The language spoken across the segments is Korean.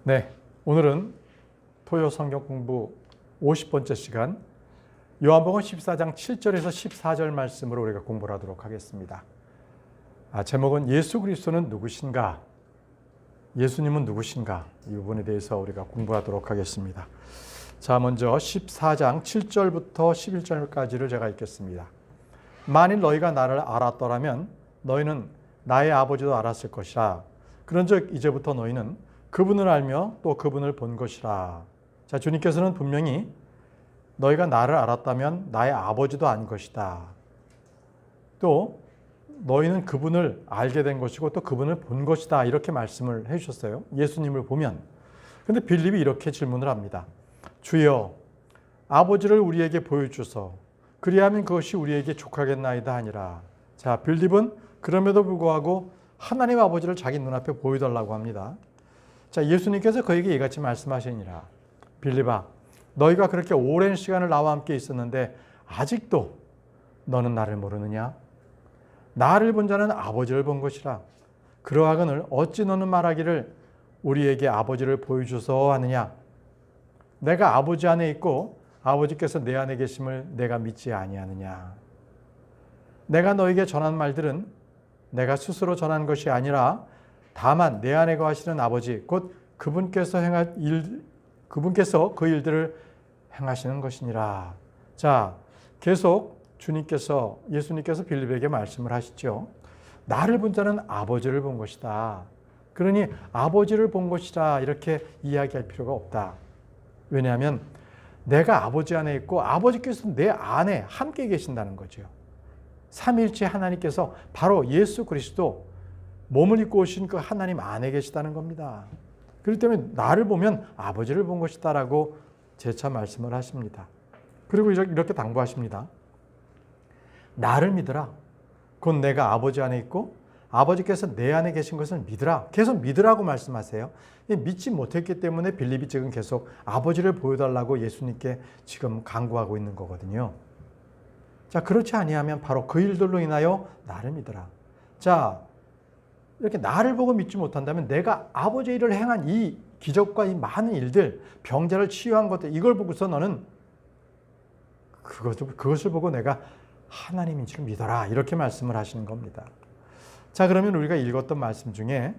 네, 오늘은 토요 성경 공부 50번째 시간 요한복음 14장 7절에서 14절 말씀으로 우리가 공부를 하도록 하겠습니다. 제목은 예수 그리스도는 누구신가? 예수님은 누구신가? 이 부분에 대해서 우리가 공부하도록 하겠습니다. 자, 먼저 14장 7절부터 11절까지를 제가 읽겠습니다. 만일 너희가 나를 알았더라면 너희는 나의 아버지도 알았을 것이라. 그런즉 이제부터 너희는 그분을 알며 또 그분을 본 것이라. 자, 주님께서는 분명히 너희가 나를 알았다면 나의 아버지도 안 것이다. 또 너희는 그분을 알게 된 것이고 또 그분을 본 것이다. 이렇게 말씀을 해주셨어요. 예수님을 보면. 근데 빌립이 이렇게 질문을 합니다. 주여, 아버지를 우리에게 보여주소. 그리하면 그것이 우리에게 족하겠나이다 하니라. 자, 빌립은 그럼에도 불구하고 하나님 아버지를 자기 눈앞에 보여달라고 합니다. 자, 예수님께서 그에게 이같이 말씀하시니라. 빌립아, 너희가 그렇게 오랜 시간을 나와 함께 있었는데 아직도 너는 나를 모르느냐? 나를 본 자는 아버지를 본 것이라. 그러하거늘 어찌 너는 말하기를 우리에게 아버지를 보여주소 하느냐? 내가 아버지 안에 있고 아버지께서 내 안에 계심을 내가 믿지 아니하느냐? 내가 너에게 전한 말들은 내가 스스로 전한 것이 아니라 다만 내 안에 거하시는 아버지 곧 그분께서 그 일들을 행하시는 것이니라. 자, 계속 예수님께서 빌립에게 말씀을 하시죠. 나를 본 자는 아버지를 본 것이다. 그러니 아버지를 본 것이다 이렇게 이야기할 필요가 없다. 왜냐하면 내가 아버지 안에 있고 아버지께서 내 안에 함께 계신다는 거죠. 삼위일체 하나님께서 바로 예수 그리스도 몸을 입고 오신 그 하나님 안에 계시다는 겁니다. 그렇기 때문에 나를 보면 아버지를 본 것이다 라고 재차 말씀을 하십니다. 그리고 이렇게 당부하십니다. 나를 믿으라. 곧 내가 아버지 안에 있고 아버지께서 내 안에 계신 것을 믿으라. 계속 믿으라고 말씀하세요. 믿지 못했기 때문에 빌립이 지금 계속 아버지를 보여달라고 예수님께 지금 강구하고 있는 거거든요. 자, 그렇지 아니하면 바로 그 일들로 인하여 나를 믿으라. 자, 이렇게 나를 보고 믿지 못한다면 내가 아버지의 일을 행한 이 기적과 이 많은 일들, 병자를 치유한 것들, 이걸 보고서 너는 그것을 보고 내가 하나님인 줄 믿어라. 이렇게 말씀을 하시는 겁니다. 자, 그러면 우리가 읽었던 말씀 중에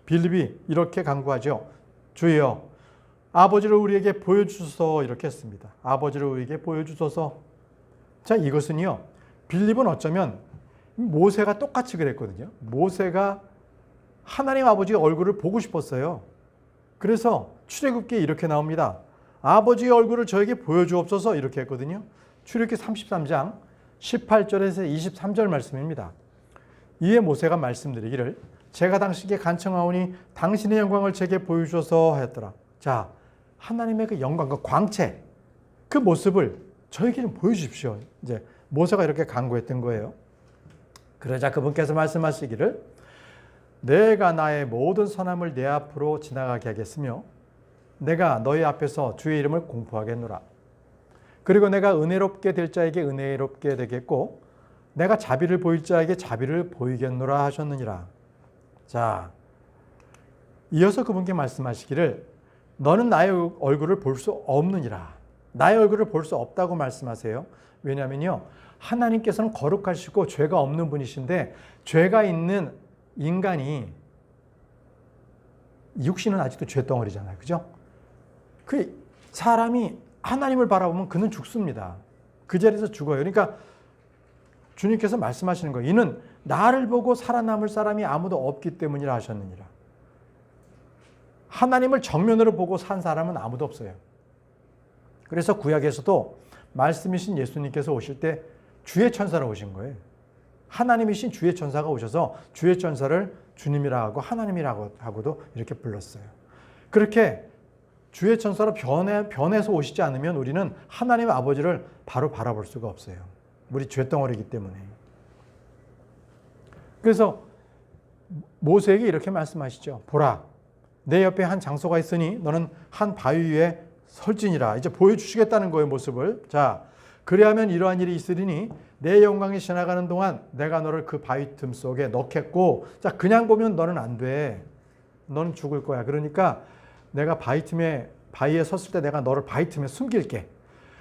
빌립이 이렇게 강구하죠. 주여, 아버지를 우리에게 보여주소서 이렇게 했습니다. 아버지를 우리에게 보여주소서. 자, 이것은요, 빌립은 어쩌면 모세가 똑같이 그랬거든요. 모세가 하나님 아버지의 얼굴을 보고 싶었어요. 그래서 출애굽기에 이렇게 나옵니다. 아버지의 얼굴을 저에게 보여주옵소서 이렇게 했거든요. 출애굽기 33장 18절에서 23절 말씀입니다. 이에 모세가 말씀드리기를 제가 당신께 간청하오니 당신의 영광을 제게 보여주소서 하였더라. 자, 하나님의 그 영광, 그 광채, 그 모습을 저에게 좀 보여주십시오. 이제 모세가 이렇게 간구했던 거예요. 그러자 그분께서 말씀하시기를 내가 나의 모든 선함을 내 앞으로 지나가게 하겠으며 내가 너희 앞에서 주의 이름을 공포하겠노라. 그리고 내가 은혜롭게 될 자에게 은혜롭게 되겠고 내가 자비를 보일 자에게 자비를 보이겠노라 하셨느니라. 자, 이어서 그분께 말씀하시기를 너는 나의 얼굴을 볼 수 없느니라. 나의 얼굴을 볼 수 없다고 말씀하세요. 왜냐하면요, 하나님께서는 거룩하시고 죄가 없는 분이신데 죄가 있는 인간이 육신은 아직도 죄덩어리잖아요. 그죠? 그 사람이 하나님을 바라보면 그는 죽습니다. 그 자리에서 죽어요. 그러니까 주님께서 말씀하시는 거예요. 이는 나를 보고 살아남을 사람이 아무도 없기 때문이라 하셨느니라. 하나님을 정면으로 보고 산 사람은 아무도 없어요. 그래서 구약에서도 말씀이신 예수님께서 오실 때 주의 천사로 오신 거예요. 하나님이신 주의 천사가 오셔서 주의 천사를 주님이라고 하고 하나님이라고 하고도 이렇게 불렀어요. 그렇게 주의 천사로 변해서 오시지 않으면 우리는 하나님 아버지를 바로 바라볼 수가 없어요. 우리 죄덩어리이기 때문에. 그래서 모세에게 이렇게 말씀하시죠. 보라, 내 옆에 한 장소가 있으니 너는 한 바위 위에 설지니라. 이제 보여주시겠다는 거예요, 모습을. 자, 그리하면 이러한 일이 있으리니 내 영광이 지나가는 동안 내가 너를 그 바위 틈 속에 넣겠고, 자, 그냥 보면 너는 안 돼. 너는 죽을 거야. 그러니까 내가 바위에 섰을 때 내가 너를 바위 틈에 숨길게.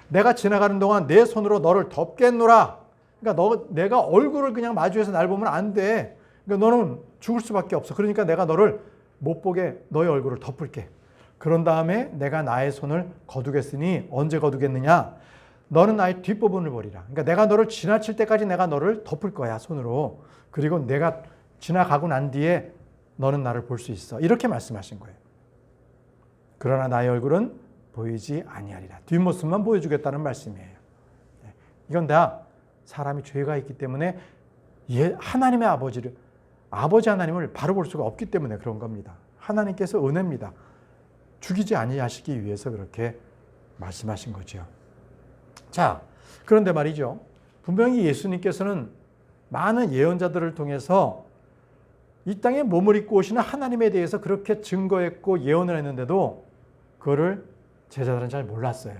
내가 지나가는 동안 내 손으로 너를 덮겠노라. 그러니까 내가 얼굴을 그냥 마주해서 날 보면 안 돼. 그러니까 너는 죽을 수밖에 없어. 그러니까 내가 너를 못 보게 너의 얼굴을 덮을게. 그런 다음에 내가 나의 손을 거두겠으니 언제 거두겠느냐? 너는 나의 뒷부분을 보리라. 그러니까 내가 너를 지나칠 때까지 내가 너를 덮을 거야, 손으로. 그리고 내가 지나가고 난 뒤에 너는 나를 볼 수 있어. 이렇게 말씀하신 거예요. 그러나 나의 얼굴은 보이지 아니하리라. 뒷모습만 보여주겠다는 말씀이에요. 이건 다 사람이 죄가 있기 때문에 하나님의 아버지 하나님을 바로 볼 수가 없기 때문에 그런 겁니다. 하나님께서 은혜입니다. 죽이지 아니하시기 위해서 그렇게 말씀하신 거죠. 자, 그런데 말이죠. 분명히 예수님께서는 많은 예언자들을 통해서 이 땅에 몸을 입고 오시는 하나님에 대해서 그렇게 증거했고 예언을 했는데도 그거를 제자들은 잘 몰랐어요.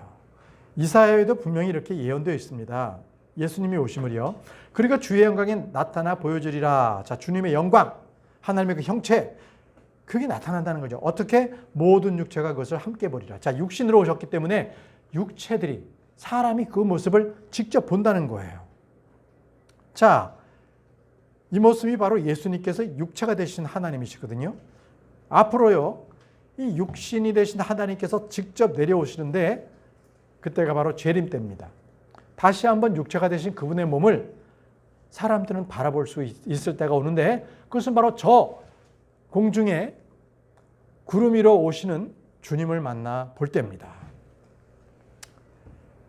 이사야에도 분명히 이렇게 예언되어 있습니다. 예수님이 오심을요. 그러니까 주의 영광이 나타나 보여주리라. 자, 주님의 영광, 하나님의 그 형체, 그게 나타난다는 거죠. 어떻게? 모든 육체가 그것을 함께 보리라. 자, 육신으로 오셨기 때문에 육체들이, 사람이 그 모습을 직접 본다는 거예요. 자, 이 모습이 바로 예수님께서 육체가 되신 하나님이시거든요. 앞으로요, 이 육신이 되신 하나님께서 직접 내려오시는데 그때가 바로 재림 때입니다. 다시 한번 육체가 되신 그분의 몸을 사람들은 바라볼 수 있을 때가 오는데 그것은 바로 저 공중에 구름 위로 오시는 주님을 만나 볼 때입니다.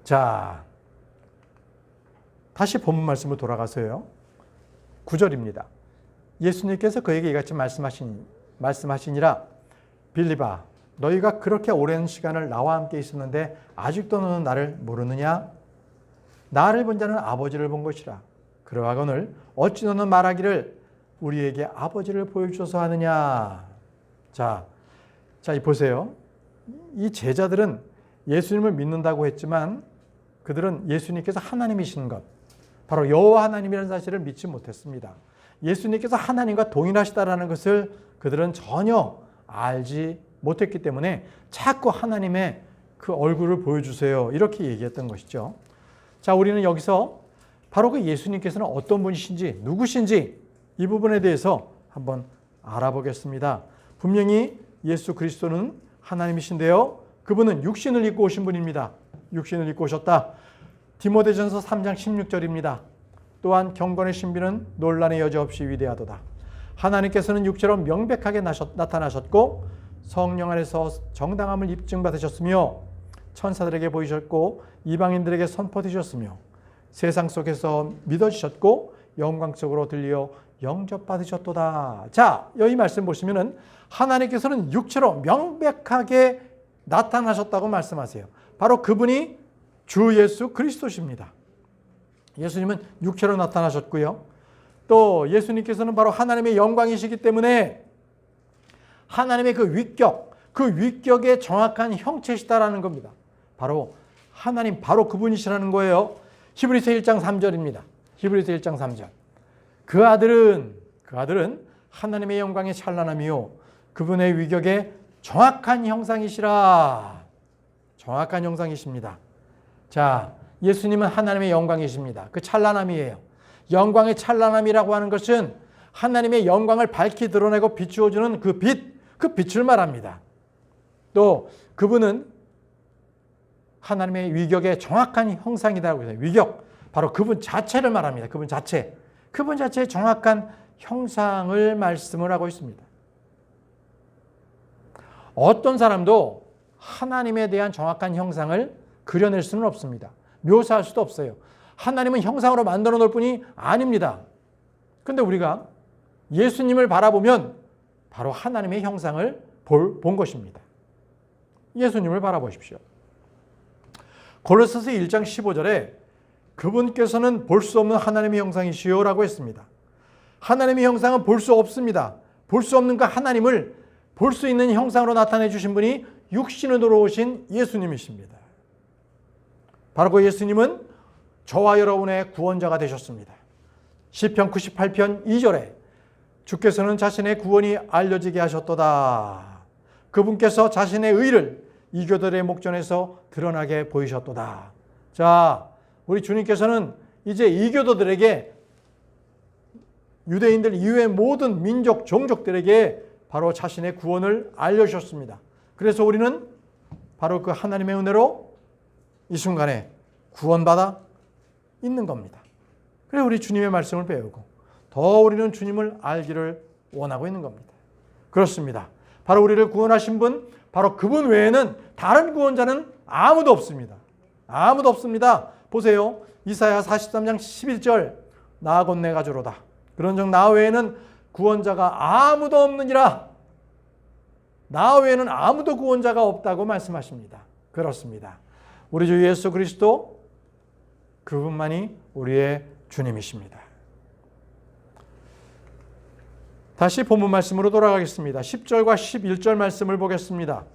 자, 다시 본문 말씀으로 돌아가서요. 9절입니다. 예수님께서 그에게 이같이 말씀하시니라. 빌립아, 너희가 그렇게 오랜 시간을 나와 함께 있었는데 아직도 너는 나를 모르느냐? 나를 본 자는 아버지를 본 것이라. 그러하거늘 어찌 너는 말하기를 우리에게 아버지를 보여주셔서 하느냐? 자, 보세요. 이 제자들은 예수님을 믿는다고 했지만 그들은 예수님께서 하나님이신 것, 바로 여호와 하나님이라는 사실을 믿지 못했습니다. 예수님께서 하나님과 동일하시다라는 것을 그들은 전혀 알지 못했기 때문에 자꾸 하나님의 그 얼굴을 보여주세요. 이렇게 얘기했던 것이죠. 자, 우리는 여기서 바로 그 예수님께서는 어떤 분이신지, 누구신지 이 부분에 대해서 한번 알아보겠습니다. 분명히 예수 그리스도는 하나님이신데요. 그분은 육신을 입고 오신 분입니다. 육신을 입고 오셨다. 디모데전서 3장 16절입니다. 또한 경건의 신비는 논란의 여지 없이 위대하도다. 하나님께서는 육체로 명백하게 나타나셨고 성령 안에서 정당함을 입증받으셨으며 천사들에게 보이셨고 이방인들에게 선포되셨으며 세상 속에서 믿어지셨고 영광 속으로 들려 영접받으셨도다. 자, 여기 말씀 보시면은 하나님께서는 육체로 명백하게 나타나셨다고 말씀하세요. 바로 그분이 주 예수 그리스도십니다. 예수님은 육체로 나타나셨고요. 또 예수님께서는 바로 하나님의 영광이시기 때문에 하나님의 그 위격의 정확한 형체시다라는 겁니다. 바로 하나님, 바로 그분이시라는 거예요. 히브리서 1장 3절입니다. 히브리서 1장 3절. 그 아들은 하나님의 영광의 찬란함이요 그분의 위격의 정확한 형상이시라. 정확한 형상이십니다. 자, 예수님은 하나님의 영광이십니다. 그 찬란함이에요. 영광의 찬란함이라고 하는 것은 하나님의 영광을 밝히 드러내고 비추어주는 그 빛을 말합니다. 또 그분은 하나님의 위격의 정확한 형상이라고 해서 위격, 바로 그분 자체를 말합니다. 그분 자체의 정확한 형상을 말씀을 하고 있습니다. 어떤 사람도 하나님에 대한 정확한 형상을 그려낼 수는 없습니다. 묘사할 수도 없어요. 하나님은 형상으로 만들어 놓을 뿐이 아닙니다. 그런데 우리가 예수님을 바라보면 바로 하나님의 형상을 본 것입니다. 예수님을 바라보십시오. 골로새서 1장 15절에 그분께서는 볼 수 없는 하나님의 형상이시요 라고 했습니다. 하나님의 형상은 볼 수 없습니다. 볼 수 없는 그 하나님을 볼 수 있는 형상으로 나타내 주신 분이 육신으로 오신 예수님이십니다. 바로 그 예수님은 저와 여러분의 구원자가 되셨습니다. 시편 98편 2절에 주께서는 자신의 구원이 알려지게 하셨도다. 그분께서 자신의 의를 이교들의 목전에서 드러나게 보이셨도다. 자, 우리 주님께서는 이제 이교도들에게, 유대인들 이외의 모든 민족, 종족들에게 바로 자신의 구원을 알려주셨습니다. 그래서 우리는 바로 그 하나님의 은혜로 이 순간에 구원받아 있는 겁니다. 그래서 우리 주님의 말씀을 배우고 더 우리는 주님을 알기를 원하고 있는 겁니다. 그렇습니다. 바로 우리를 구원하신 분, 바로 그분 외에는 다른 구원자는 아무도 없습니다. 아무도 없습니다. 보세요. 이사야 43장 11절, 나 곧 내가 주로다. 그런즉 나 외에는 구원자가 아무도 없느니라. 나 외에는 아무도 구원자가 없다고 말씀하십니다. 그렇습니다. 우리 주 예수 그리스도, 그분만이 우리의 주님이십니다. 다시 본문 말씀으로 돌아가겠습니다. 10절과 11절 말씀을 보겠습니다.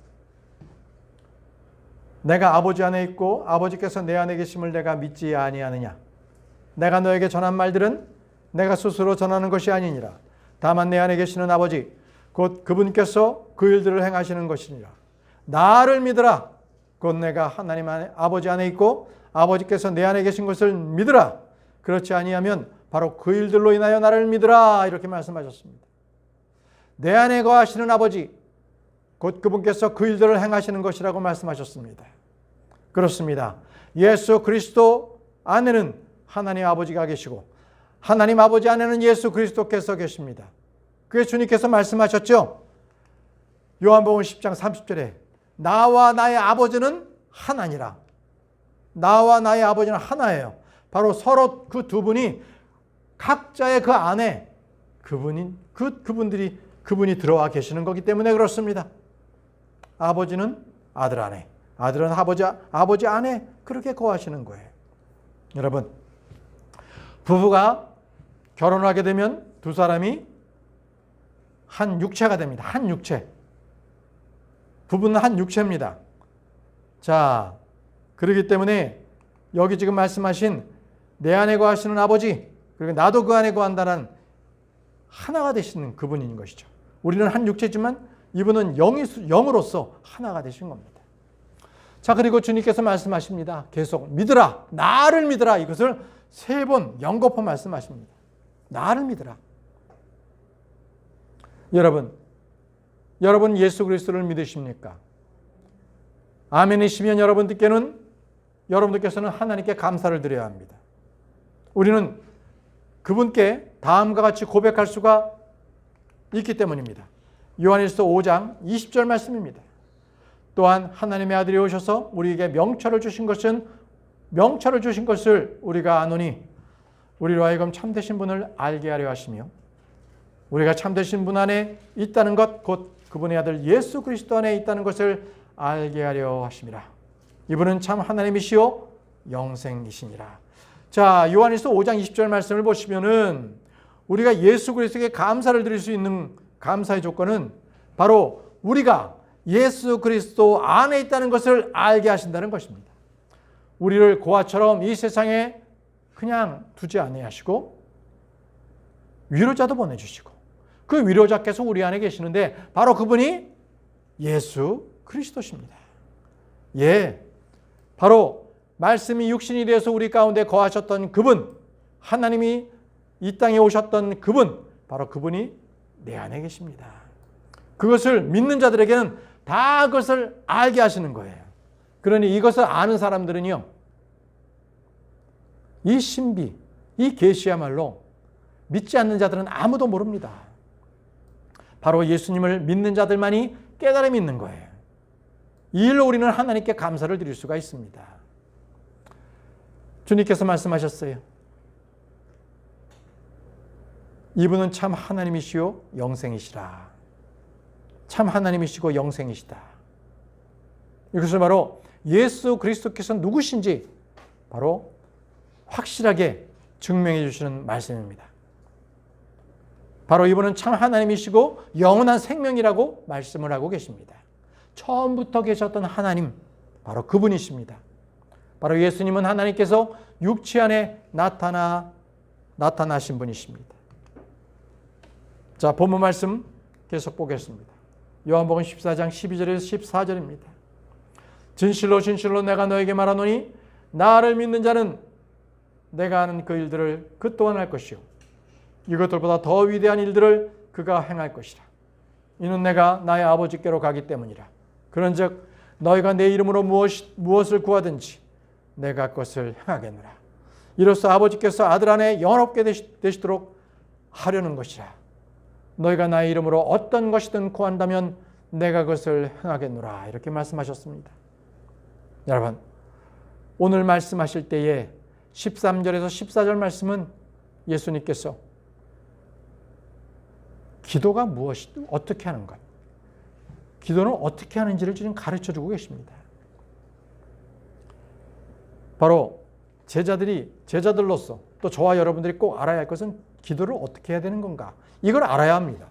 내가 아버지 안에 있고 아버지께서 내 안에 계심을 내가 믿지 아니하느냐. 내가 너에게 전한 말들은 내가 스스로 전하는 것이 아니니라. 다만 내 안에 계시는 아버지 곧 그분께서 그 일들을 행하시는 것이니라. 나를 믿으라. 곧 내가 하나님 안에, 아버지 안에 있고 아버지께서 내 안에 계신 것을 믿으라. 그렇지 아니하면 바로 그 일들로 인하여 나를 믿으라. 이렇게 말씀하셨습니다. 내 안에 거하시는 아버지 곧 그분께서 그 일들을 행하시는 것이라고 말씀하셨습니다. 그렇습니다. 예수 그리스도 안에는 하나님 아버지가 계시고 하나님 아버지 안에는 예수 그리스도께서 계십니다. 그래서 주님께서 말씀하셨죠. 요한복음 10장 30절에 나와 나의 아버지는 하나니라. 나와 나의 아버지는 하나예요. 바로 서로 그 두 분이 각자의 그 안에 그분이 들어와 계시는 거기 때문에 그렇습니다. 아버지는 아들 안에, 아들은 아버지 안에 그렇게 거하시는 거예요. 여러분, 부부가 결혼하게 되면 두 사람이 한 육체가 됩니다. 한 육체. 부부는 한 육체입니다. 자, 그렇기 때문에 여기 지금 말씀하신 내 안에 거하시는 아버지, 그리고 나도 그 안에 거한다는 하나가 되시는 그분인 것이죠. 우리는 한 육체지만 이분은 영으로서 하나가 되신 겁니다. 자, 그리고 주님께서 말씀하십니다. 계속 믿으라, 나를 믿으라. 이것을 3번 연거푸 말씀하십니다. 나를 믿으라. 여러분 예수 그리스도를 믿으십니까? 아멘이시면 여러분들께서는 하나님께 감사를 드려야 합니다. 우리는 그분께 다음과 같이 고백할 수가 있기 때문입니다. 요한일서 5장 20절 말씀입니다. 또한 하나님의 아들이 오셔서 우리에게 명철을 주신 것을 우리가 아노니 우리로 하여금 참되신 분을 알게 하려 하시며 우리가 참되신 분 안에 있다는 것, 곧 그분의 아들 예수 그리스도 안에 있다는 것을 알게 하려 하심이라. 이분은 참 하나님이시요 영생이시니라. 자, 요한일서 5장 20절 말씀을 보시면은 우리가 예수 그리스도에게 감사를 드릴 수 있는 감사의 조건은 바로 우리가 예수 그리스도 안에 있다는 것을 알게 하신다는 것입니다. 우리를 고아처럼 이 세상에 그냥 두지 아니하시고 위로자도 보내주시고 그 위로자께서 우리 안에 계시는데 바로 그분이 예수 그리스도십니다. 예, 바로 말씀이 육신이 되어서 우리 가운데 거하셨던 그분, 하나님이 이 땅에 오셨던 그분, 바로 그분이 내 안에 계십니다. 그것을 믿는 자들에게는 다 그것을 알게 하시는 거예요. 그러니 이것을 아는 사람들은요, 이 신비, 이 계시야말로 믿지 않는 자들은 아무도 모릅니다. 바로 예수님을 믿는 자들만이 깨달음이 있는 거예요. 이 일로 우리는 하나님께 감사를 드릴 수가 있습니다. 주님께서 말씀하셨어요. 이분은 참 하나님이시요 영생이시라. 참 하나님이시고 영생이시다. 이것을 바로 예수 그리스도께서 누구신지 바로 확실하게 증명해 주시는 말씀입니다. 바로 이분은 참 하나님이시고 영원한 생명이라고 말씀을 하고 계십니다. 처음부터 계셨던 하나님, 바로 그분이십니다. 바로 예수님은 하나님께서 육체 안에 나타나신 분이십니다. 자, 본문 말씀 계속 보겠습니다. 요한복음 14장 12절에서 14절입니다. 진실로 진실로 내가 너에게 말하노니 나를 믿는 자는 내가 하는 그 일들을 그 또한 할 것이요 이것들보다 더 위대한 일들을 그가 행할 것이라. 이는 내가 나의 아버지께로 가기 때문이라. 그런즉 너희가 내 이름으로 무엇을 구하든지 내가 그것을 행하겠노라. 이로써 아버지께서 아들 안에 영원롭게 되시도록 하려는 것이라. 너희가 나의 이름으로 어떤 것이든 구한다면 내가 그것을 행하겠노라. 이렇게 말씀하셨습니다. 여러분, 오늘 말씀하실 때에 13절에서 14절 말씀은 예수님께서 기도가 어떻게 하는 것, 기도는 어떻게 하는지를 지금 가르쳐주고 계십니다. 바로 제자들로서 또 저와 여러분들이 꼭 알아야 할 것은 기도를 어떻게 해야 되는 건가, 이걸 알아야 합니다.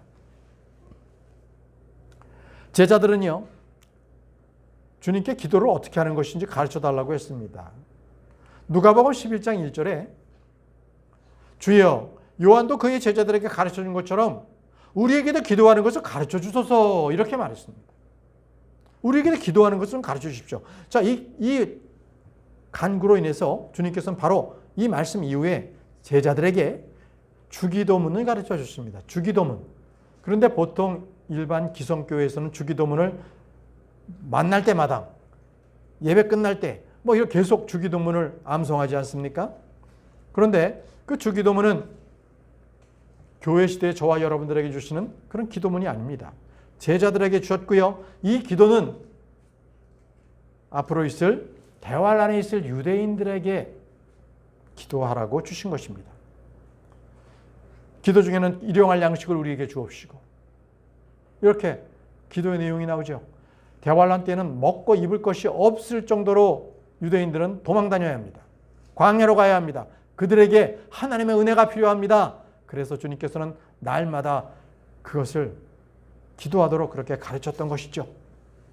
제자들은요, 주님께 기도를 어떻게 하는 것인지 가르쳐 달라고 했습니다. 누가복음 11장 1절에 주여 요한도 그의 제자들에게 가르쳐 준 것처럼 우리에게도 기도하는 것을 가르쳐 주소서, 이렇게 말했습니다. 우리에게도 기도하는 것을 가르쳐 주십시오. 자, 이 간구로 인해서 주님께서는 바로 이 말씀 이후에 제자들에게 주기도문을 가르쳐 주십니다. 주기도문. 그런데 보통 일반 기성교회에서는 주기도문을 만날 때마다, 예배 끝날 때 이렇게 계속 주기도문을 암송하지 않습니까? 그런데 그 주기도문은 교회 시대에 저와 여러분들에게 주시는 그런 기도문이 아닙니다. 제자들에게 주었고요. 이 기도는 앞으로 있을 대활 안에 있을 유대인들에게 기도하라고 주신 것입니다. 기도 중에는 일용할 양식을 우리에게 주옵시고, 이렇게 기도의 내용이 나오죠. 대환란 때는 먹고 입을 것이 없을 정도로 유대인들은 도망 다녀야 합니다. 광야로 가야 합니다. 그들에게 하나님의 은혜가 필요합니다. 그래서 주님께서는 날마다 그것을 기도하도록 그렇게 가르쳤던 것이죠.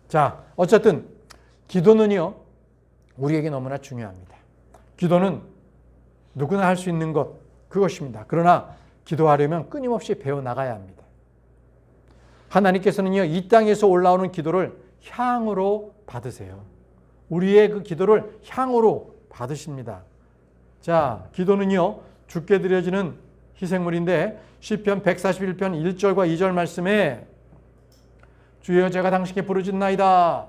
자, 어쨌든 기도는요, 우리에게 너무나 중요합니다. 기도는 누구나 할 수 있는 것, 그것입니다. 그러나 기도하려면 끊임없이 배워나가야 합니다. 하나님께서는요, 이 땅에서 올라오는 기도를 향으로 받으세요. 우리의 그 기도를 향으로 받으십니다. 자, 기도는요, 주께 드려지는 희생물인데 시편 141편 1절과 2절 말씀에 주여 제가 당신께 부르짖나이다.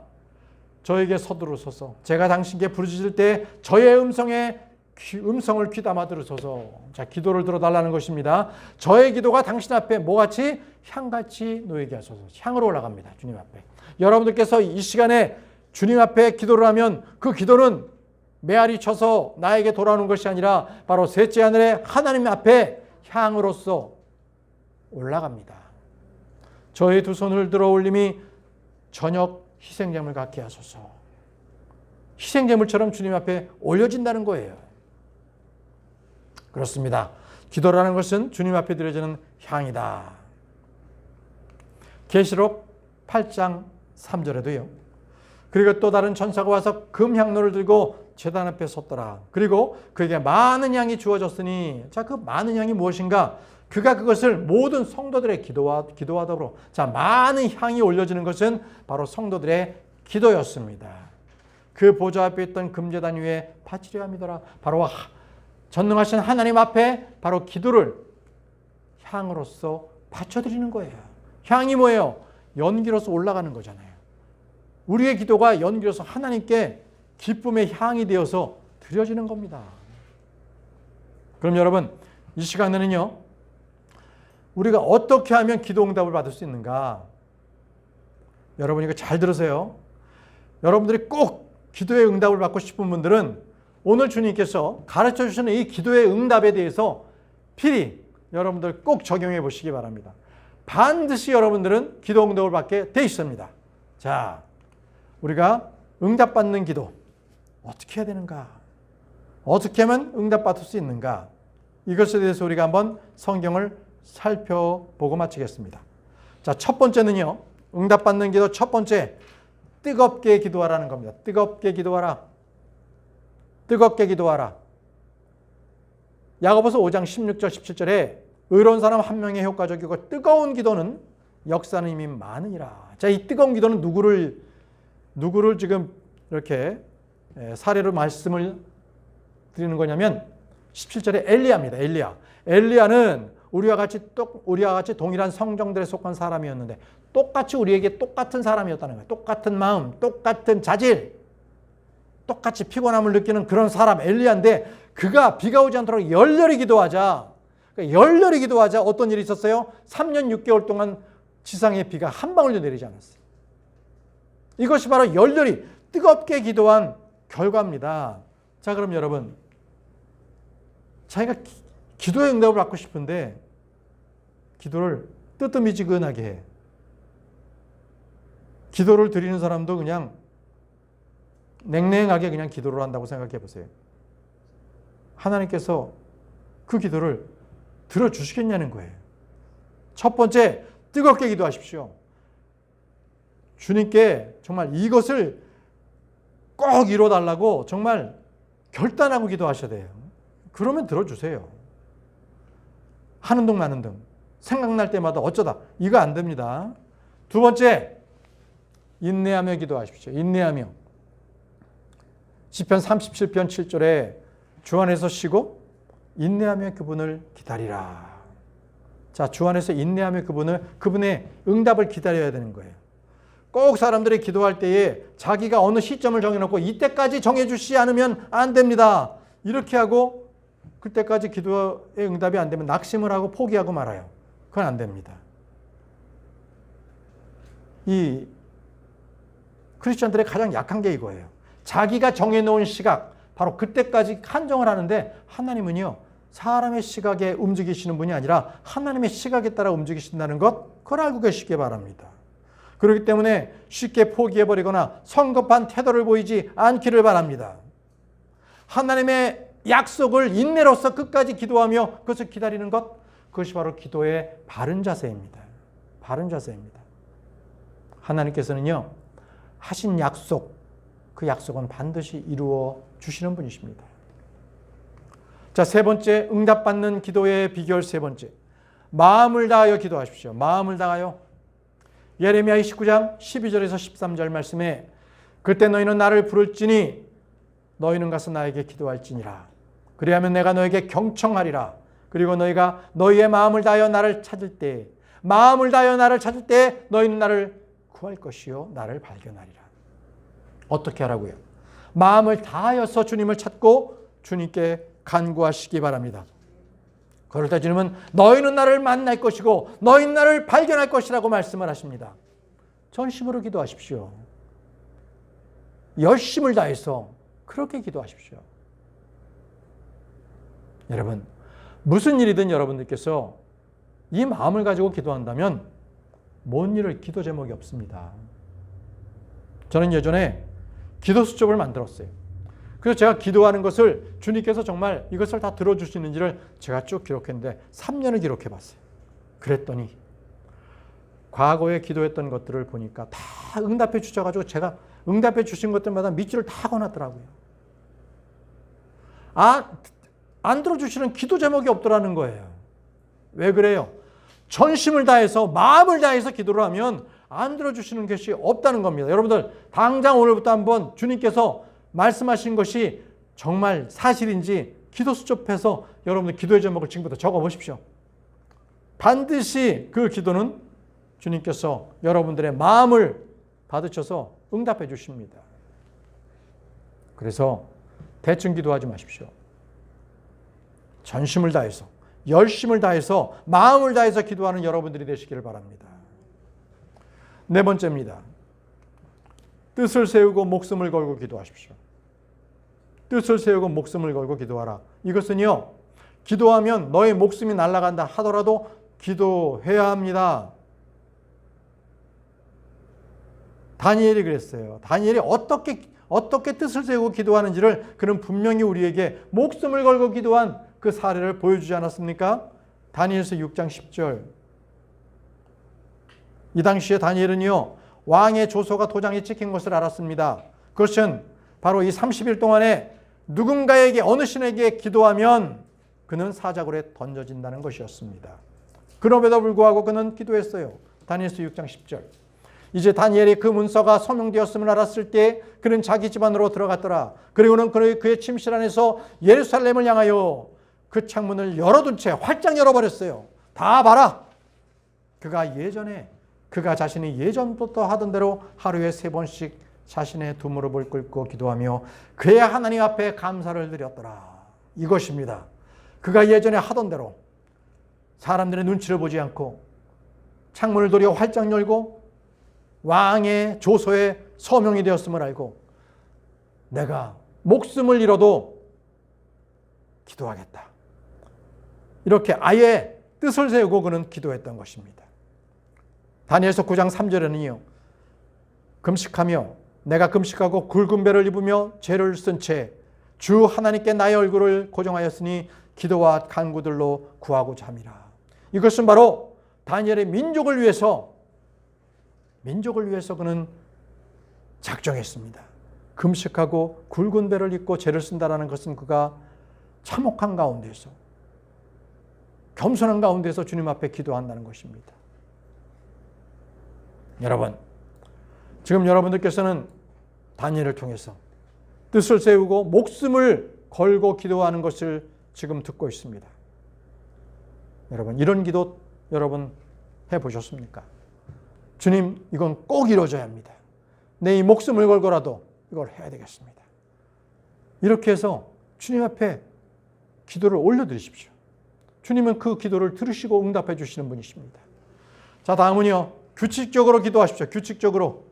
저에게 서두르소서. 제가 당신께 부르짖을 때 저의 음성을 귀담아 들으소서. 자, 기도를 들어달라는 것입니다. 저의 기도가 당신 앞에 뭐같이? 향같이 놓이게 하소서. 향으로 올라갑니다. 주님 앞에. 여러분들께서 이 시간에 주님 앞에 기도를 하면 그 기도는 메아리 쳐서 나에게 돌아오는 것이 아니라 바로 셋째 하늘에 하나님 앞에 향으로서 올라갑니다. 저의 두 손을 들어 올림이 저녁 희생제물 같게 하소서. 희생제물처럼 주님 앞에 올려진다는 거예요. 그렇습니다. 기도라는 것은 주님 앞에 드려지는 향이다. 계시록 8장 3절에도요. 그리고 또 다른 천사가 와서 금향로를 들고 제단 앞에 섰더라. 그리고 그에게 많은 양이 주어졌으니, 자, 그 많은 양이 무엇인가? 그가 그것을 모든 성도들의 기도와 더불어, 자, 많은 향이 올려지는 것은 바로 성도들의 기도였습니다. 그 보좌 앞에 있던 금제단 위에 바치려 함이더라. 바로 전능하신 하나님 앞에 바로 기도를 향으로서 바쳐드리는 거예요. 향이 뭐예요? 연기로서 올라가는 거잖아요. 우리의 기도가 연기로서 하나님께 기쁨의 향이 되어서 드려지는 겁니다. 그럼 여러분, 이 시간에는요, 우리가 어떻게 하면 기도 응답을 받을 수 있는가? 여러분, 이거 잘 들으세요. 여러분들이 꼭 기도의 응답을 받고 싶은 분들은 오늘 주님께서 가르쳐 주시는 이 기도의 응답에 대해서 필히 여러분들 꼭 적용해 보시기 바랍니다. 반드시 여러분들은 기도 응답을 받게 돼 있습니다. 자, 우리가 응답받는 기도 어떻게 해야 되는가? 어떻게 하면 응답받을 수 있는가? 이것에 대해서 우리가 한번 성경을 살펴보고 마치겠습니다. 자, 첫 번째는요, 응답받는 기도 첫 번째, 뜨겁게 기도하라는 겁니다. 뜨겁게 기도하라. 뜨겁게 기도하라. 야고보서 5장 16절 17절에 의로운 사람 한 명의 효과적이고 뜨거운 기도는 역사는 이미 많으니라. 자, 이 뜨거운 기도는 누구를 지금 이렇게 사례로 말씀을 드리는 거냐면 17절에 엘리야입니다. 엘리야는 우리와 같이 동일한 성정들에 속한 사람이었는데 똑같이 우리에게 똑같은 사람이었다는 거예요. 똑같은 마음, 똑같은 자질, 똑같이 피곤함을 느끼는 그런 사람 엘리야인데 그가 비가 오지 않도록 열렬히 기도하자 어떤 일이 있었어요? 3년 6개월 동안 지상에 비가 한 방울도 내리지 않았어요. 이것이 바로 열렬히 뜨겁게 기도한 결과입니다. 자, 그럼 여러분, 자기가 기도의 응답을 받고 싶은데 기도를 뜨뜻미지근하게 해. 기도를 드리는 사람도 그냥 냉랭하게 그냥 기도를 한다고 생각해 보세요. 하나님께서 그 기도를 들어주시겠냐는 거예요. 첫 번째, 뜨겁게 기도하십시오. 주님께 정말 이것을 꼭 이뤄달라고 정말 결단하고 기도하셔야 돼요. 그러면 들어주세요. 하는 둥 마는 둥. 생각날 때마다 어쩌다. 이거 안 됩니다. 두 번째, 인내하며 기도하십시오. 인내하며. 시편 37편 7절에 주 안에서 쉬고 인내하며 그분을 기다리라. 자, 주 안에서 인내하며 그분의 응답을 기다려야 되는 거예요. 꼭 사람들이 기도할 때에 자기가 어느 시점을 정해놓고 이때까지 정해주시지 않으면 안 됩니다. 이렇게 하고 그때까지 기도의 응답이 안 되면 낙심을 하고 포기하고 말아요. 그건 안 됩니다. 이 크리스천들의 가장 약한 게 이거예요. 자기가 정해놓은 시각, 바로 그때까지 한정을 하는데 하나님은요, 사람의 시각에 움직이시는 분이 아니라 하나님의 시각에 따라 움직이신다는 것, 그걸 알고 계시기 바랍니다. 그렇기 때문에 쉽게 포기해버리거나 성급한 태도를 보이지 않기를 바랍니다. 하나님의 약속을 인내로서 끝까지 기도하며 그것을 기다리는 것, 그것이 바로 기도의 바른 자세입니다. 바른 자세입니다. 하나님께서는요, 하신 약속, 그 약속은 반드시 이루어 주시는 분이십니다. 자, 세 번째, 응답받는 기도의 비결 세 번째. 마음을 다하여 기도하십시오. 마음을 다하여. 예레미야 29장 12절에서 13절 말씀에 그때 너희는 나를 부를지니 너희는 가서 나에게 기도할지니라. 그리하면 내가 너에게 경청하리라. 그리고 너희가 너희의 마음을 다하여 나를 찾을 때, 너희는 나를 구할 것이요 나를 발견하리라. 어떻게 하라고요? 마음을 다하여서 주님을 찾고 주님께 간구하시기 바랍니다. 그럴 때 주님은 너희는 나를 만날 것이고 너희는 나를 발견할 것이라고 말씀을 하십니다. 전심으로 기도하십시오. 열심을 다해서 그렇게 기도하십시오. 여러분, 무슨 일이든 여러분들께서 이 마음을 가지고 기도한다면 뭔 일을 기도 제목이 없습니다. 저는 예전에 기도 수첩을 만들었어요. 그래서 제가 기도하는 것을 주님께서 정말 이것을 다 들어주시는지를 제가 쭉 기록했는데 3년을 기록해 봤어요. 그랬더니 과거에 기도했던 것들을 보니까 다 응답해 주셔가지고 제가 응답해 주신 것들마다 밑줄을 다 그어놨더라고요. 안 들어주시는 기도 제목이 없더라는 거예요. 왜 그래요? 전심을 다해서 마음을 다해서 기도를 하면 안 들어주시는 것이 없다는 겁니다. 여러분들 당장 오늘부터 한번 주님께서 말씀하신 것이 정말 사실인지 기도 수첩해서 여러분들 기도의 제목을 지금부터 적어보십시오. 반드시 그 기도는 주님께서 여러분들의 마음을 받으셔서 응답해 주십니다. 그래서 대충 기도하지 마십시오. 전심을 다해서, 열심을 다해서, 마음을 다해서 기도하는 여러분들이 되시기를 바랍니다. 네 번째입니다. 뜻을 세우고 목숨을 걸고 기도하십시오. 뜻을 세우고 목숨을 걸고 기도하라. 이것은요, 기도하면 너의 목숨이 날아간다 하더라도 기도해야 합니다. 다니엘이 그랬어요. 다니엘이 어떻게 뜻을 세우고 기도하는지를 그는 분명히 우리에게 목숨을 걸고 기도한 그 사례를 보여주지 않았습니까? 다니엘서 6장 10절. 이 당시에 다니엘은요, 왕의 조서가 도장에 찍힌 것을 알았습니다. 그것은 바로 이 30일 동안에 누군가에게, 어느 신에게 기도하면 그는 사자굴에 던져진다는 것이었습니다. 그럼에도 불구하고 그는 기도했어요. 다니엘서 6장 10절. 이제 다니엘이 그 문서가 서명되었음을 알았을 때 그는 자기 집안으로 들어갔더라. 그리고는 그의 침실 안에서 예루살렘을 향하여 그 창문을 열어둔 채 활짝 열어버렸어요. 다 봐라. 그가 자신이 예전부터 하던 대로 하루에 3번씩 자신의 두 무릎을 꿇고 기도하며 그의 하나님 앞에 감사를 드렸더라. 이것입니다. 그가 예전에 하던 대로 사람들의 눈치를 보지 않고 창문을 도리어 활짝 열고 왕의 조서에 서명이 되었음을 알고 내가 목숨을 잃어도 기도하겠다. 이렇게 아예 뜻을 세우고 그는 기도했던 것입니다. 다니엘서 9장 3절에는요. 금식하며 내가 금식하고 굵은 배를 입으며 죄를 쓴 채 주 하나님께 나의 얼굴을 고정하였으니 기도와 간구들로 구하고자 함이라. 이것은 바로 다니엘의 민족을 위해서 그는 작정했습니다. 금식하고 굵은 배를 입고 죄를 쓴다라는 것은 그가 참혹한 가운데서 겸손한 가운데서 주님 앞에 기도한다는 것입니다. 여러분, 지금 여러분들께서는 다니엘을 통해서 뜻을 세우고 목숨을 걸고 기도하는 것을 지금 듣고 있습니다. 여러분, 이런 기도 여러분 해보셨습니까? 주님, 이건 꼭 이루어져야 합니다. 내 이 목숨을 걸고라도 이걸 해야 되겠습니다. 이렇게 해서 주님 앞에 기도를 올려드리십시오. 주님은 그 기도를 들으시고 응답해 주시는 분이십니다. 자, 다음은요. 규칙적으로 기도하십시오. 규칙적으로.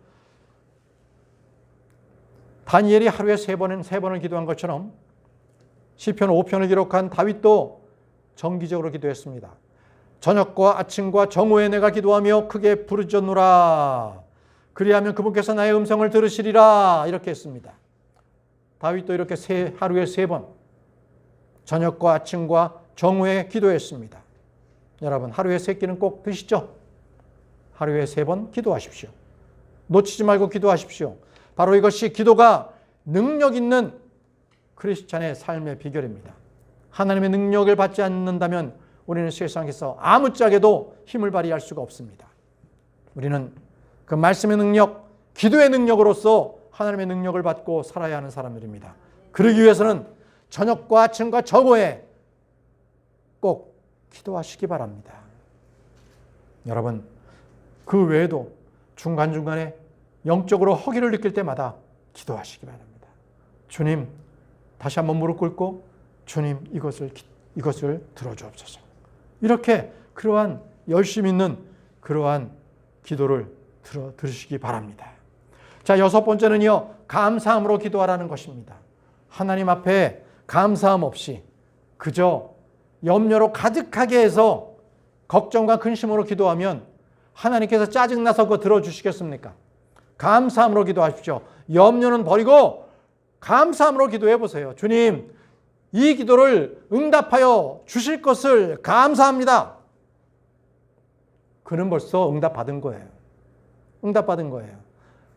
다니엘이 하루에 3번을 기도한 것처럼 시편 5편을 기록한 다윗도 정기적으로 기도했습니다. 저녁과 아침과 정오에 내가 기도하며 크게 부르짖노라. 그리하면 그분께서 나의 음성을 들으시리라. 이렇게 했습니다. 다윗도 이렇게 하루에 3번 저녁과 아침과 정오에 기도했습니다. 여러분, 하루에 3끼는 꼭 드시죠? 하루에 3번 기도하십시오. 놓치지 말고 기도하십시오. 바로 이것이 기도가 능력 있는 크리스찬의 삶의 비결입니다. 하나님의 능력을 받지 않는다면 우리는 세상에서 아무짝에도 힘을 발휘할 수가 없습니다. 우리는 그 말씀의 능력, 기도의 능력으로서 하나님의 능력을 받고 살아야 하는 사람들입니다. 그러기 위해서는 저녁과 아침과 정오에 꼭 기도하시기 바랍니다. 여러분, 그 외에도 중간중간에 영적으로 허기를 느낄 때마다 기도하시기 바랍니다. 주님, 다시 한번 무릎 꿇고 주님, 이것을 들어주옵소서. 이렇게 그러한 열심 있는 그러한 기도를 들으시기 바랍니다. 자, 6번째는요. 감사함으로 기도하라는 것입니다. 하나님 앞에 감사함 없이 그저 염려로 가득하게 해서 걱정과 근심으로 기도하면 하나님께서 짜증나서 그거 들어주시겠습니까? 감사함으로 기도하십시오. 염려는 버리고 감사함으로 기도해 보세요. 주님, 이 기도를 응답하여 주실 것을 감사합니다. 그는 벌써 응답받은 거예요. 응답받은 거예요.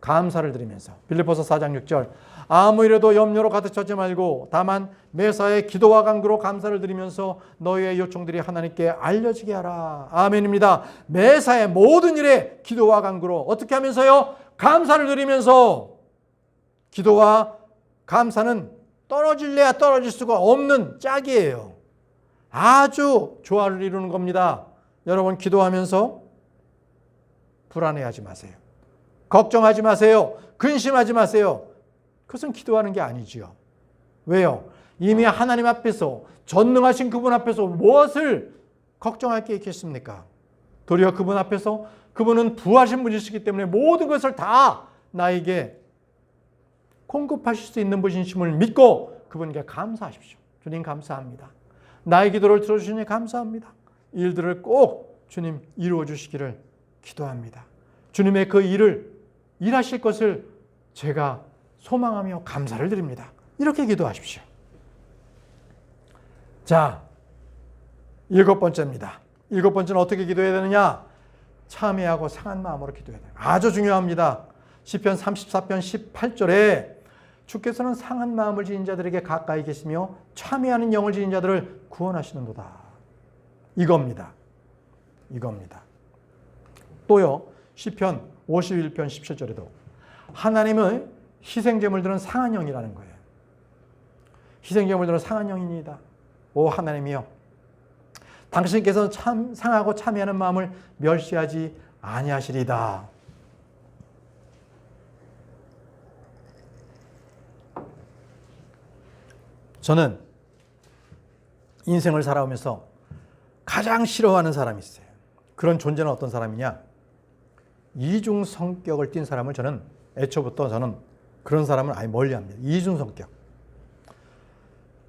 감사를 드리면서. 빌립보서 4장 6절. 아무 일에도 염려로 가득 차지 말고 다만 매사에 기도와 간구로 감사를 드리면서 너희의 요청들이 하나님께 알려지게 하라. 아멘입니다. 매사에 모든 일에 기도와 간구로 어떻게 하면서요? 감사를 드리면서. 기도와 감사는 떨어질래야 떨어질 수가 없는 짝이에요. 아주 조화를 이루는 겁니다. 여러분, 기도하면서 불안해하지 마세요. 걱정하지 마세요. 근심하지 마세요. 그것은 기도하는 게 아니지요. 왜요? 이미 하나님 앞에서, 전능하신 그분 앞에서 무엇을 걱정할 게 있겠습니까? 도리어 그분 앞에서, 그분은 부하신 분이시기 때문에 모든 것을 다 나에게 공급하실 수 있는 분이심을 믿고 그분께 감사하십시오. 주님, 감사합니다. 나의 기도를 들어주시니 감사합니다. 이 일들을 꼭 주님 이루어 주시기를 기도합니다. 주님의 그 일을 일하실 것을 제가 소망하며 감사를 드립니다. 이렇게 기도하십시오. 자, 7번째입니다. 7번째는 어떻게 기도해야 되느냐? 참회하고 상한 마음으로 기도해야 돼요. 아주 중요합니다. 시편 34편 18절에 주께서는 상한 마음을 지닌 자들에게 가까이 계시며 참회하는 영을 지닌 자들을 구원하시는도다. 이겁니다. 또요, 시편 51편 17절에도 하나님의 희생제물들은 상한 영이라는 거예요. 희생제물들은 상한 영입니다. 오 하나님이여, 당신께서는 참 상하고 참회하는 마음을 멸시하지 아니하시리다. 저는 인생을 살아오면서 가장 싫어하는 사람이 있어요. 그런 존재는 어떤 사람이냐? 이중 성격을 띤 사람을 저는 애초부터 그런 사람을 아예 멀리합니다. 이중 성격.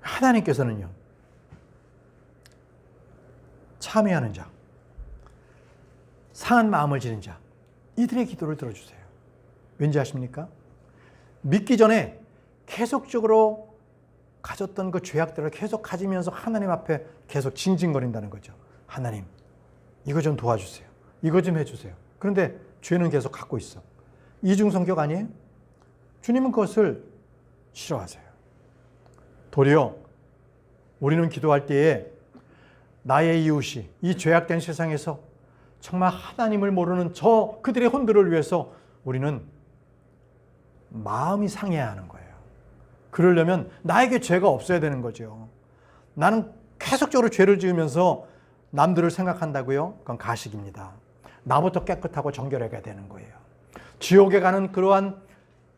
하나님께서는요, 참회하는 자, 상한 마음을 지닌 자, 이들의 기도를 들어주세요. 왠지 아십니까? 믿기 전에 계속적으로 가졌던 그 죄악들을 계속 가지면서 하나님 앞에 계속 징징거린다는 거죠. 하나님, 이거 좀 도와주세요. 이거 좀 해주세요. 그런데 죄는 계속 갖고 있어. 이중성격 아니에요? 주님은 그것을 싫어하세요. 도리어 우리는 기도할 때에 나의 이웃이 이 죄악된 세상에서 정말 하나님을 모르는 그들의 혼들을 위해서 우리는 마음이 상해야 하는 거예요. 그러려면 나에게 죄가 없어야 되는 거죠. 나는 계속적으로 죄를 지으면서 남들을 생각한다고요? 그건 가식입니다. 나부터 깨끗하고 정결해야 되는 거예요. 지옥에 가는 그러한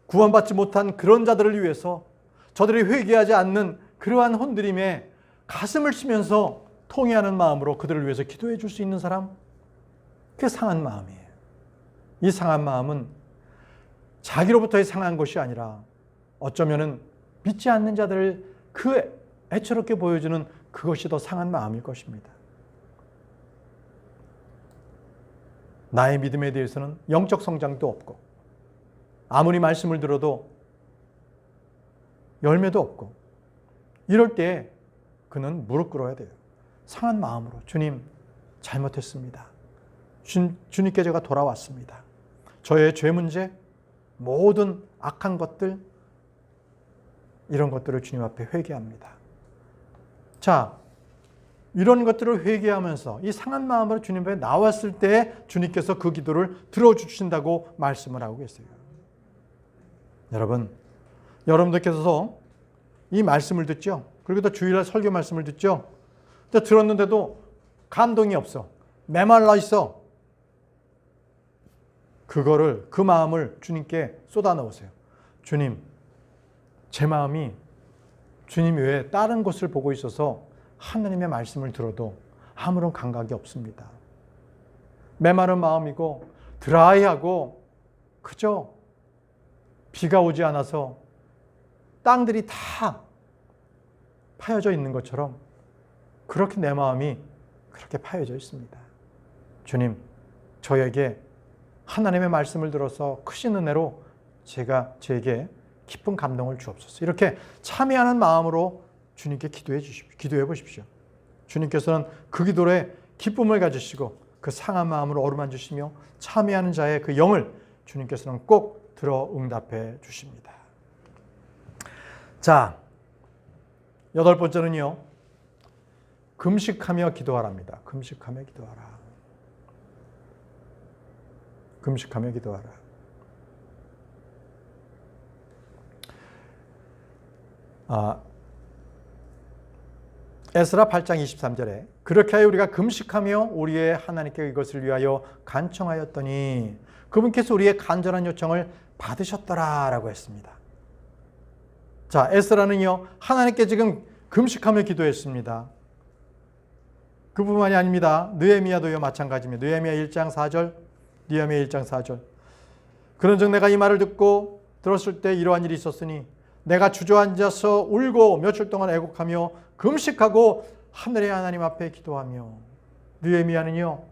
구원받지 못한 그런 자들을 위해서 저들이 회개하지 않는 그러한 혼들임에 가슴을 치면서 통회하는 마음으로 그들을 위해서 기도해 줄 수 있는 사람, 그게 상한 마음이에요. 이 상한 마음은 자기로부터의 상한 것이 아니라 어쩌면은 믿지 않는 자들을 애처롭게 보여주는 그것이 더 상한 마음일 것입니다. 나의 믿음에 대해서는 영적 성장도 없고 아무리 말씀을 들어도 열매도 없고 이럴 때 그는 무릎 꿇어야 돼요. 상한 마음으로 주님 잘못했습니다. 주님께 제가 돌아왔습니다. 저의 죄 문제, 모든 악한 것들, 이런 것들을 주님 앞에 회개합니다. 자, 이런 것들을 회개하면서 이 상한 마음으로 주님 앞에 나왔을 때 주님께서 그 기도를 들어주신다고 말씀을 하고 계세요. 여러분들께서 이 말씀을 듣죠. 그리고 또 주일날 설교 말씀을 듣죠. 들었는데도 감동이 없어. 메말라 있어. 그 마음을 주님께 쏟아 넣으세요. 주님, 제 마음이 주님 외에 다른 곳을 보고 있어서 하나님의 말씀을 들어도 아무런 감각이 없습니다. 메마른 마음이고 드라이하고 그저 비가 오지 않아서 땅들이 다 파여져 있는 것처럼 그렇게 내 마음이 그렇게 파여져 있습니다. 주님, 저에게 하나님의 말씀을 들어서 크신 은혜로 제게 깊은 감동을 주옵소서. 이렇게 참여하는 마음으로 주님께 기도해 보십시오. 주님께서는 그 기도에 기쁨을 가지시고 그 상한 마음으로 어루만지시며 참여하는 자의 그 영을 주님께서는 꼭 들어 응답해 주십니다. 자, 8번째는요. 금식하며 기도하랍니다. 금식하며 기도하라. 금식하며 기도하라. 에스라 8장 23절에 그렇게 하여 우리가 금식하며 우리의 하나님께 이것을 위하여 간청하였더니 그분께서 우리의 간절한 요청을 받으셨더라라고 했습니다. 자, 에스라는요 하나님께 지금 금식하며 기도했습니다. 그뿐만이 아닙니다. 느헤미야도요 마찬가지입니다. 느헤미야 1장 4절. 그런즉 내가 이 말을 듣고 들었을 때 이러한 일이 있었으니 내가 주저앉아서 울고 며칠 동안 애곡하며 금식하고 하늘의 하나님 앞에 기도하며. 느헤미야는요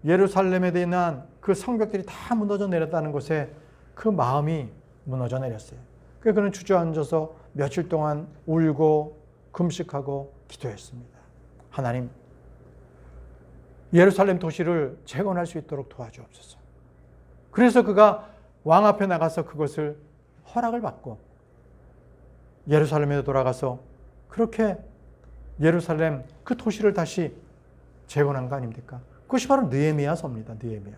예루살렘에 대한 그 성벽들이 다 무너져 내렸다는 것에 그 마음이 무너져 내렸어요. 그래서 그는 주저앉아서 며칠 동안 울고 금식하고 기도했습니다. 하나님, 예루살렘 도시를 재건할 수 있도록 도와주옵소서. 그래서 그가 왕 앞에 나가서 그것을 허락을 받고 예루살렘에 돌아가서 그렇게 예루살렘 그 도시를 다시 재건한 거 아닙니까? 그것이 바로 느헤미야서입니다. 느헤미야.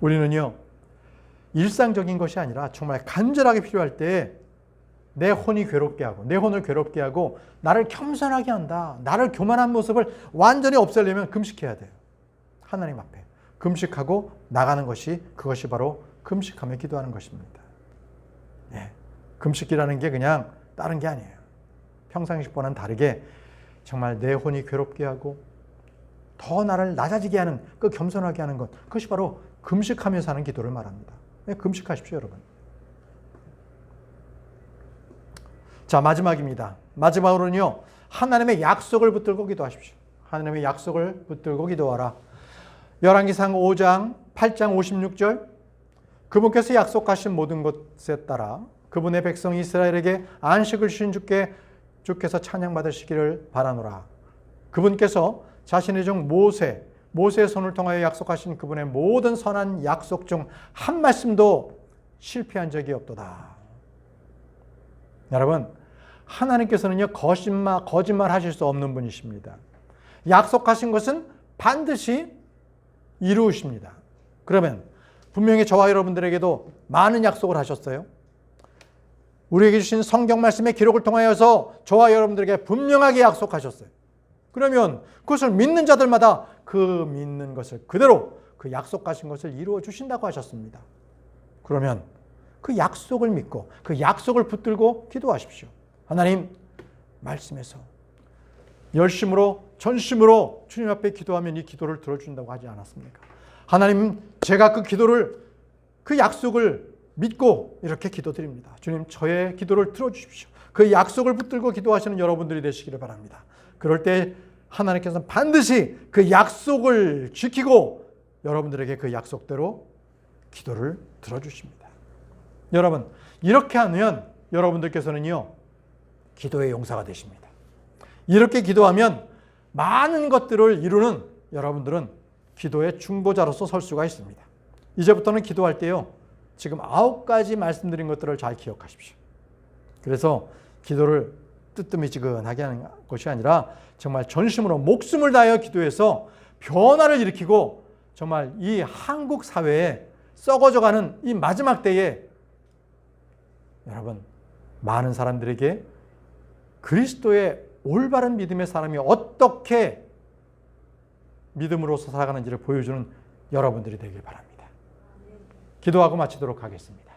우리는요, 일상적인 것이 아니라 정말 간절하게 필요할 때 내 혼이 괴롭게 하고 내 혼을 괴롭게 하고 나를 겸손하게 한다. 나를 교만한 모습을 완전히 없애려면 금식해야 돼요. 하나님 앞에 금식하고 나가는 것이, 그것이 바로 금식하며 기도하는 것입니다. 네. 금식이라는 게 그냥 다른 게 아니에요. 평상식보다는 다르게 정말 내 혼이 괴롭게 하고 더 나를 낮아지게 하는, 그 겸손하게 하는 것, 그것이 바로 금식하면서 하는 기도를 말합니다. 네, 금식하십시오, 여러분. 자, 마지막입니다. 마지막으로는요, 하나님의 약속을 붙들고 기도하십시오. 하나님의 약속을 붙들고 기도하라. 열왕기상 5장 8장 56절, 그분께서 약속하신 모든 것에 따라 그분의 백성 이스라엘에게 안식을 주신 주께서 찬양받으시기를 바라노라. 그분께서 자신의 종 모세의 손을 통하여 약속하신 그분의 모든 선한 약속 중 한 말씀도 실패한 적이 없도다. 여러분, 하나님께서는요, 거짓말 하실 수 없는 분이십니다. 약속하신 것은 반드시 이루십니다. 그러면 분명히 저와 여러분들에게도 많은 약속을 하셨어요. 우리에게 주신 성경 말씀의 기록을 통하여서 저와 여러분들에게 분명하게 약속하셨어요. 그러면 그것을 믿는 자들마다 그 믿는 것을 그대로 그 약속하신 것을 이루어 주신다고 하셨습니다. 그러면 그 약속을 믿고 그 약속을 붙들고 기도하십시오. 하나님, 말씀에서 열심으로 전심으로 주님 앞에 기도하면 이 기도를 들어준다고 하지 않았습니까? 하나님, 제가 그 약속을 믿고 이렇게 기도드립니다. 주님, 저의 기도를 들어주십시오. 그 약속을 붙들고 기도하시는 여러분들이 되시기를 바랍니다. 그럴 때 하나님께서는 반드시 그 약속을 지키고 여러분들에게 그 약속대로 기도를 들어주십니다. 여러분, 이렇게 하면 여러분들께서는요, 기도의 용사가 되십니다. 이렇게 기도하면 많은 것들을 이루는 여러분들은 기도의 중보자로서 설 수가 있습니다. 이제부터는 기도할 때요, 지금 9가지 말씀드린 것들을 잘 기억하십시오. 그래서 기도를 뜨뜻미지근하게 하는 것이 아니라 정말 전심으로 목숨을 다하여 기도해서 변화를 일으키고 정말 이 한국 사회에 썩어져가는 이 마지막 때에 여러분, 많은 사람들에게 그리스도의 올바른 믿음의 사람이 어떻게 믿음으로서 살아가는지를 보여주는 여러분들이 되길 바랍니다. 기도하고 마치도록 하겠습니다.